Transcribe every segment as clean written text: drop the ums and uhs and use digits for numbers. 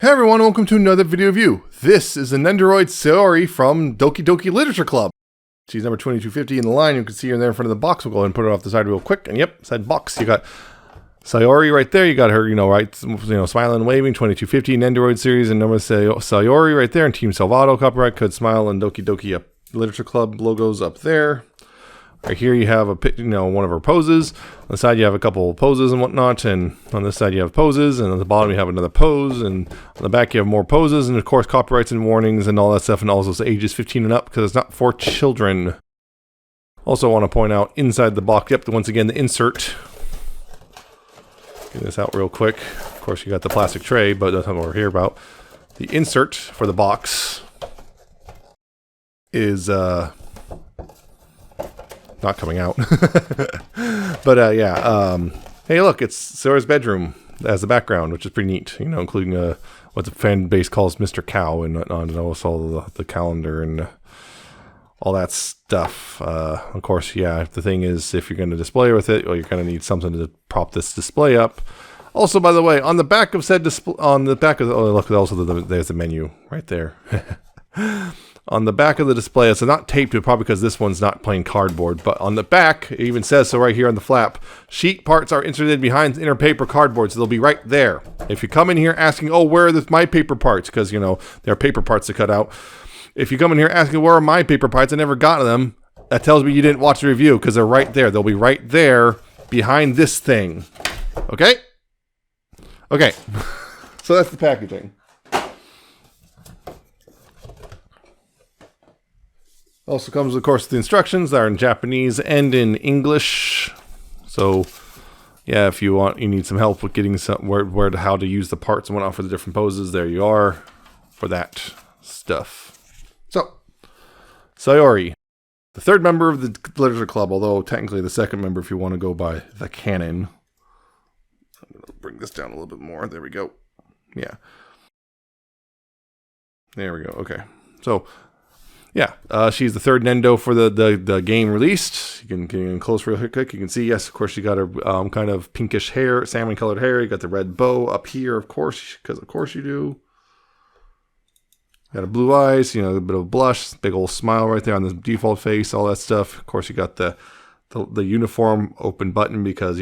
Hey everyone, welcome to another video review. This is the Nendoroid Sayori from Doki Doki Literature Club. She's number 2250 in the line. You can see her there in front of the box. We'll go ahead and put her off the side real quick. And yep, side box. You got Sayori right there. You got her, smiling and waving, 2250 Nendoroid series, and number Sayori right there. And Team Salvato copyright, Could Smile, and Doki Doki Literature Club logos up there. Right here you have one of her poses. On the side you have a couple of poses and whatnot, and on this side you have poses, and on the bottom you have another pose, and on the back you have more poses, and of course copyrights and warnings and all that stuff, and also ages 15 and up because it's not for children. Also want to point out inside the box, once again the insert. Get this out real quick. Of course you got the plastic tray, but that's not what we're here about. The insert for the box is not coming out. But hey look, it's Sayori's bedroom as the background, which is pretty neat, including what the fan base calls Mr. Cow, and also the calendar and all that stuff. Of course, the thing is, if you're going to display with it, well, you're going to need something to prop this display up. Also, by the way, on the back of said display, there's the menu right there. On the back of the display, it's not taped to, probably because this one's not plain cardboard, but on the back, it even says so right here on the flap, sheet parts are inserted behind inner paper cardboard, so they'll be right there. If you come in here asking, oh, where are my paper parts? Because, there are paper parts to cut out. If you come in here asking, where are my paper parts? I never got them. That tells me you didn't watch the review, because they're right there. They'll be right there behind this thing. Okay? Okay. So that's the packaging. Also comes, of course, the instructions that are in Japanese and in English. So, yeah, if you need some help with getting how to use the parts and whatnot for the different poses, there you are for that stuff. So, Sayori, the third member of the Literature Club, although technically the second member if you want to go by the canon. I'm going to bring this down a little bit more. There we go. Yeah. There we go. Okay. So, she's the third Nendo for the game released. You can get in close real quick. You can see, yes, of course, she got her kind of pinkish hair, salmon-colored hair. You got the red bow up here, of course, because of course you do. Got a blue eyes, a bit of blush, big old smile right there on the default face, all that stuff. Of course, you got the uniform open button because,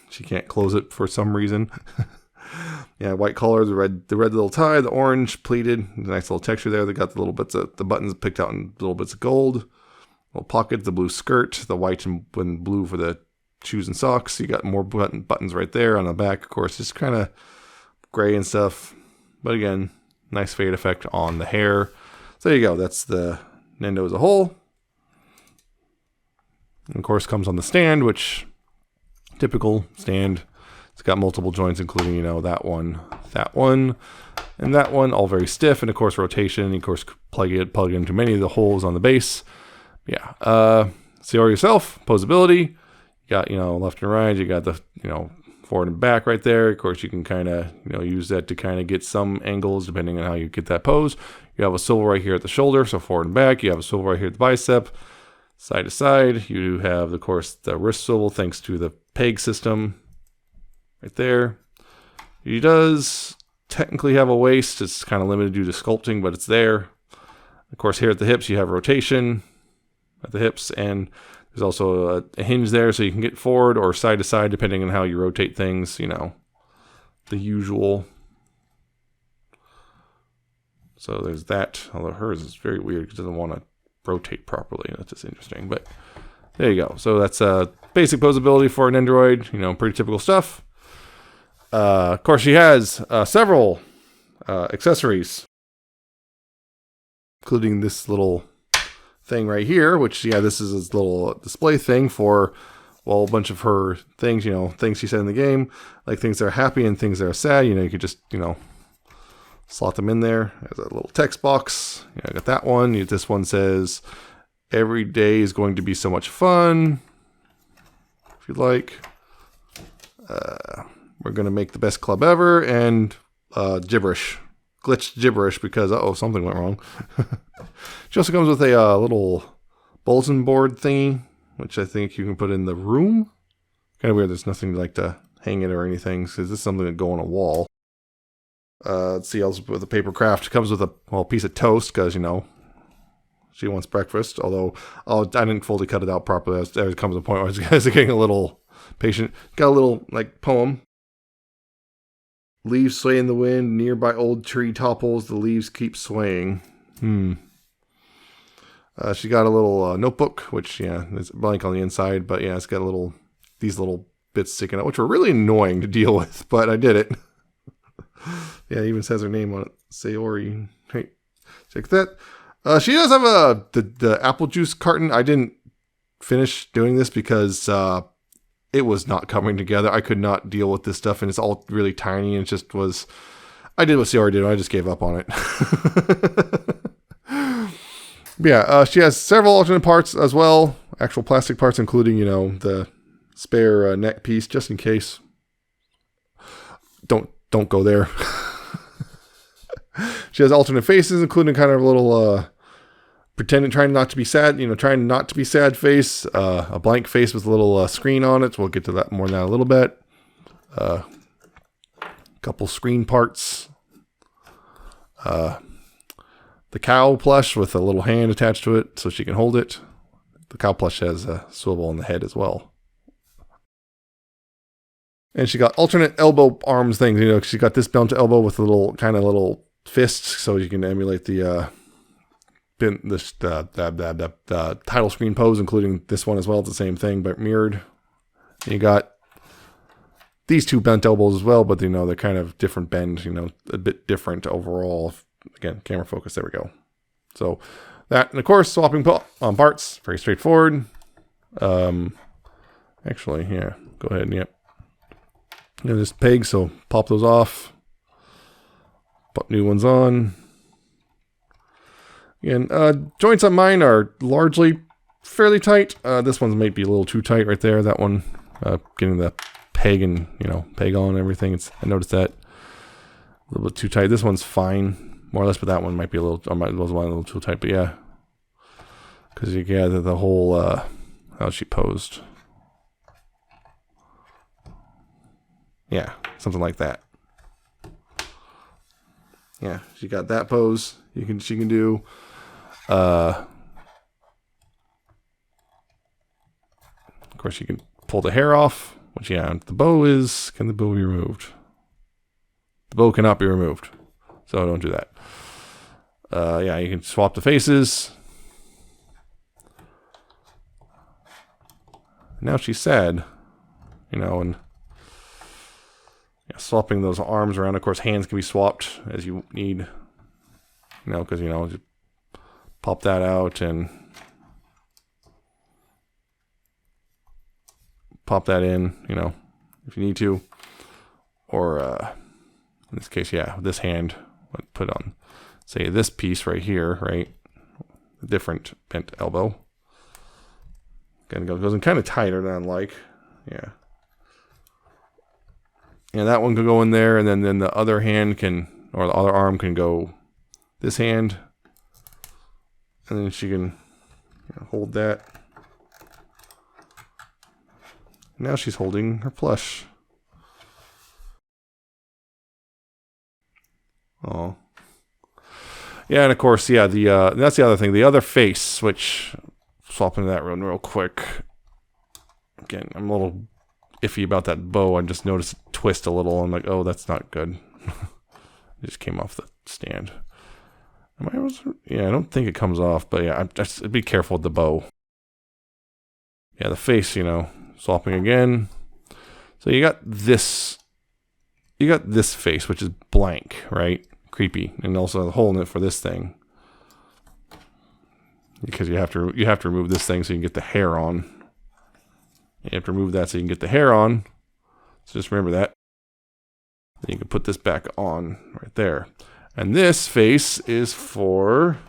she can't close it for some reason. Yeah, white collar, the red little tie, the orange pleated, nice little texture there. They got the little bits of the buttons picked out in little bits of gold, little pocket, the blue skirt, the white and blue for the shoes and socks. You got more buttons right there on the back, of course, just kind of gray and stuff. But again, nice fade effect on the hair. So there you go. That's the Nendo as a whole. And of course, comes on the stand, which typical stand. It's got multiple joints, including, that one, and that one, all very stiff, and of course rotation, and of course plug into many of the holes on the base. Yeah. Sayori yourself, posability. You got, left and right. You got the, forward and back right there. Of course, you can kind of, use that to kind of get some angles depending on how you get that pose. You have a swivel right here at the shoulder, so forward and back. You have a swivel right here at the bicep, side to side. You have, of course, the wrist swivel thanks to the peg system. Right there. He does technically have a waist. It's kind of limited due to sculpting, but it's there. Of course, here at the hips, you have rotation at the hips, and there's also a hinge there, so you can get forward or side to side, depending on how you rotate things, the usual. So there's that, although hers is very weird because it doesn't want to rotate properly. That's just interesting, but there you go. So that's basic posability for an Nendoroid, pretty typical stuff. Of course, she has several accessories, including this little thing right here, which, this is this little display thing for, a bunch of her things, things she said in the game, like things that are happy and things that are sad. You could just, slot them in there. There's a little text box. I got that one. This one says, every day is going to be so much fun, if you'd like. We're going to make the best club ever, and gibberish. Glitched gibberish because, something went wrong. She also comes with a little bulletin board thingy, which I think you can put in the room. Kind of weird, there's nothing like to hang it or anything, because this is something that go on a wall. Let's see, else with the paper craft comes with a piece of toast because, you know, she wants breakfast. Although I didn't fully cut it out properly. There comes a point where I was getting a little patient. Got a little like poem. Leaves sway in the wind. Nearby old tree topples. The leaves keep swaying. She got a little notebook, which is blank on the inside, but it's got these little bits sticking out, which were really annoying to deal with, but I did it. It even says her name on it, Sayori. Hey, check that. She does have the apple juice carton. I didn't finish doing this because it was not coming together. I could not deal with this stuff, and it's all really tiny, and it just was. I did what Sayori did. I just gave up on it. She has several alternate parts as well, actual plastic parts, including the spare neck piece, just in case. Don't go there. She has alternate faces, including kind of a little trying not to be sad face, a blank face with a little screen on it. We'll get to that more in a little bit. Couple screen parts. The cow plush with a little hand attached to it so she can hold it. The cow plush has a swivel in the head as well. And she got alternate elbow arms things. She got this belt to elbow with a little fist so you can emulate the title screen pose, including this one as well. It's the same thing, but mirrored. And you got these two bent elbows as well, but they're kind of different bend, a bit different overall. Again, camera focus, there we go. So that, and of course, swapping on parts, very straightforward. Actually, go ahead, this peg, so pop those off. Put new ones on. Again, joints on mine are largely fairly tight. This one might be a little too tight right there. That one, getting the peg and, peg on and everything. I noticed that a little bit too tight. This one's fine, more or less, but that one might be a little too tight. But because the whole, how's she posed? Something like that. She got that pose. She can do. Of course, you can pull the hair off. Which the bow is. Can the bow be removed? The bow cannot be removed, so don't do that. You can swap the faces. Now she's sad, and. Swapping those arms around. Of course, hands can be swapped as you need. Because, just pop that out and pop that in, if you need to. Or, in this case, this hand, put on, say, this piece right here, right? A different bent elbow. Again, it goes in kind of tighter than I like. And that one could go in there, and then the other hand the other arm can go this hand. And then she can hold that. Now she's holding her plush. Oh. And of course, that's the other thing. The other face, which, swapping that real quick. Again, I'm a little iffy about that bow. I just noticed it twist a little. I'm like, oh, that's not good. It just came off the stand. I don't think it comes off, but just be careful with the bow. The face, swapping again. So you got this face, which is blank, right? Creepy, and also a hole in it for this thing, because you have to remove this thing so you can get the hair on. You have to remove that so you can get the hair on. So just remember that. Then you can put this back on right there. And this face is for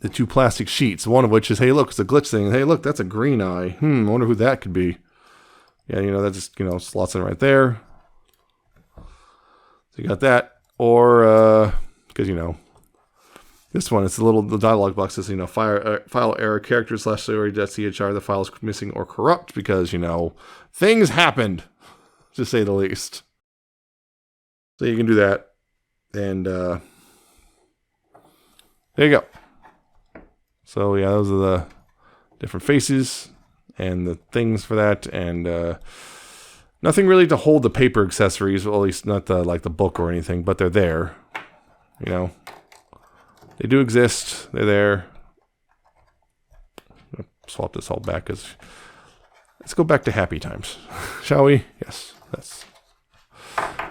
the two plastic sheets. One of which is, hey, look, it's a glitch thing. Hey, look, that's a green eye. I wonder who that could be. That just, slots in right there. So you got that. Or, because, this one, it's the dialog box says, file error, character /Sayori.chr, the file is missing or corrupt because, things happened, to say the least. So you can do that. And there you go. So yeah, those are the different faces and the things for that. And nothing really to hold the paper accessories, well, at least not the like the book or anything, but they're there. You know, they do exist. They're there. I'm gonna swap this all back because let's go back to happy times, shall we? Yes, that's.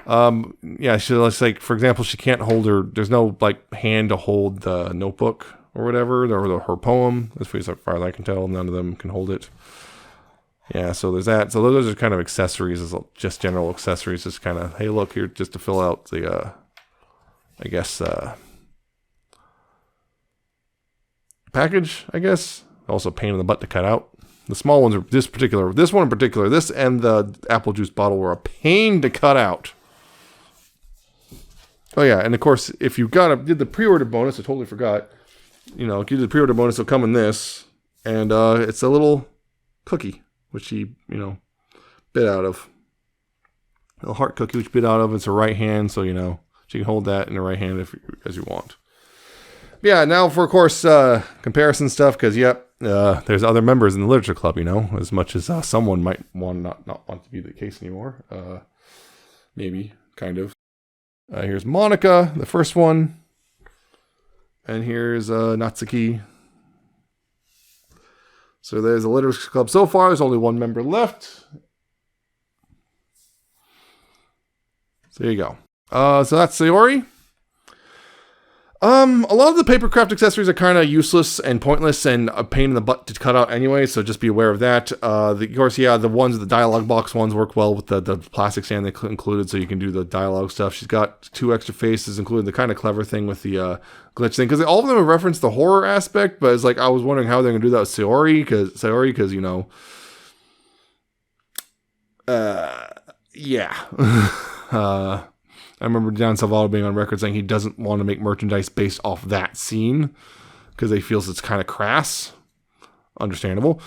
Yeah, she looks like, for example, she can't hold her. There's no like hand to hold the notebook or whatever, or her poem. As far as I can tell, none of them can hold it. Yeah, so there's that. So those are kind of accessories, just general accessories. Just kind of, hey, look here, just to fill out the, I guess, package. I guess also pain in the butt to cut out. The small ones are this one in particular, this and the apple juice bottle were a pain to cut out. Oh yeah, and of course, if you did the pre-order bonus, I totally forgot. You know, if you did the pre-order bonus, it'll come in this, and it's a little cookie, which she, you know, bit out of. A little heart cookie, which bit out of. It's her right hand, so you know she can hold that in her right hand as you want. But yeah, now for of course comparison stuff, because yep, there's other members in the literature club. You know, as much as someone might not want to be the case anymore. Maybe kind of. Here's Monica, the first one. And here's Natsuki. So there's a literature club so far. There's only one member left. So there you go. So that's Sayori. A lot of the papercraft accessories are kind of useless and pointless and a pain in the butt to cut out anyway, so just be aware of that. Of course, yeah, the dialogue box ones work well with the plastic stand they included, so you can do the dialogue stuff. She's got 2 extra faces, including the kind of clever thing with the glitch thing, because all of them have referenced the horror aspect, but it's like, I was wondering how they're going to do that with Sayori, because, you know, yeah. I remember Don Salvato being on record saying he doesn't want to make merchandise based off that scene because he feels it's kind of crass. Understandable.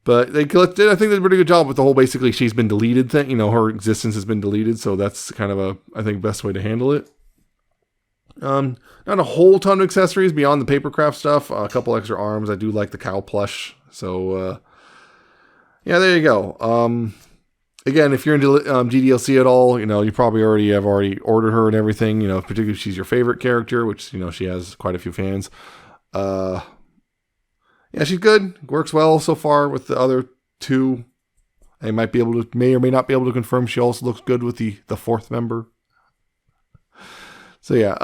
But I think they did a pretty good job with the whole basically she's been deleted thing. You know, her existence has been deleted. So that's kind of I think, best way to handle it. Not a whole ton of accessories beyond the papercraft stuff. A couple extra arms. I do like the cow plush. So, yeah, there you go. Again, if you're into GDLC at all, you know, you probably already ordered her and everything, you know, particularly if she's your favorite character, which, you know, she has quite a few fans. Yeah, she's good. Works well so far with the other 2. I may or may not be able to confirm she also looks good with the 4th member. So yeah,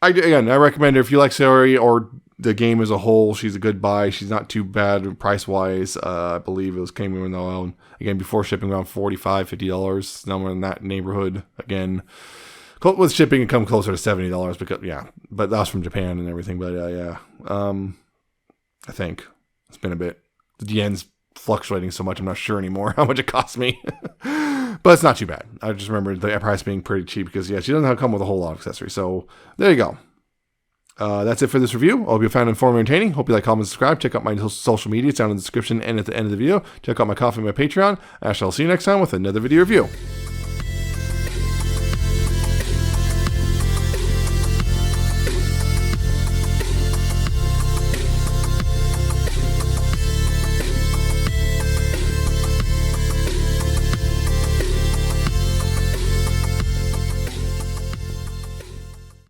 I recommend her if you like Sayori or the game as a whole. She's a good buy. She's not too bad price-wise. I believe it came in, again, before shipping, around $45, $50, somewhere in that neighborhood. Again, with shipping, it comes closer to $70 because, yeah, but that's from Japan and everything. But yeah, I think it's been a bit. The yen's fluctuating so much, I'm not sure anymore how much it cost me. But it's not too bad. I just remember the price being pretty cheap because, yeah, she doesn't come with a whole lot of accessories. So there you go. That's it for this review. I hope you found it informative and entertaining. Hope you like, comment, and subscribe. Check out my social media. It's down in the description and at the end of the video. Check out my Coffee and my Patreon. I shall see you next time with another video review.